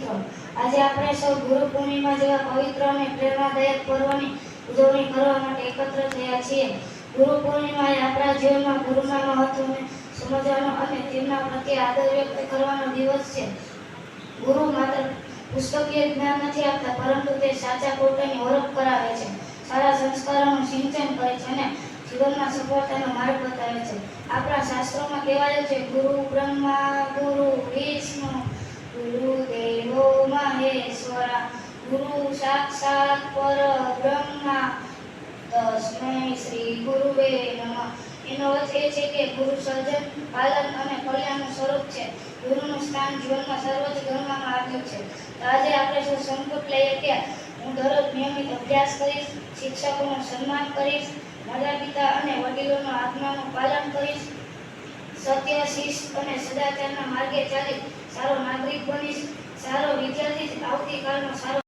મિત્રો, આજે આપણે સૌ ગુરુ પૂર્ણિમા જેવા પવિત્ર અને પ્રેરણાદાયક પર્વની ઉજવણી કરવા માટે એકત્ર થયા છીએ. ગુરુ પૂર્ણિમા એ આપણા જીવનમાં ગુરુના મહત્વને સમજવાનો અને તેમના પ્રત્યે આદર વ્યક્ત કરવાનો દિવસ છે. ગુરુ માત્ર પુસ્તકીય જ્ઞાન નથી આપતા, પરંતુ તે સાચા ખોટાની ઓળખ કરાવે છે, સારા સંસ્કારોનું સિંચન કરે છે અને જીવનમાં સફળતાનો માર્ગ બતાવે છે. આપણા શાસ્ત્રોમાં કહેવાયું છે, ગુરુ બ્રહ્મા ગુરુ વિષ્ણુ ગુરુદેવો મહેશ્વરા, ગુરુ સાક્ષાત પરબ્રહ્મા તસ્મૈ શ્રી ગુરુવે નમઃ. એનો અર્થ એ છે કે ગુરુ સર્જન, પાલન અને કલ્યાણનું સ્વરૂપ છે. ગુરુનું સ્થાન જીવનમાં સર્વોચ્ચ ગણવામાં આવ્યું છે. તો આજે આપણે સૌ સંકલ્પ લઈએ કે હું દરરોજ નિયમિત અભ્યાસ કરીશ, શિક્ષકોનું સન્માન કરીશ, માતા પિતા અને વડીલોના આજ્ઞાનું પાલન કરીશ, સત્ય, શિસ્ત અને સદાચારના માર્ગે ચાલીશ, સારો નાગરિક બનીશ, સારો વિદ્યાર્થી, આવતીકાલનો સારો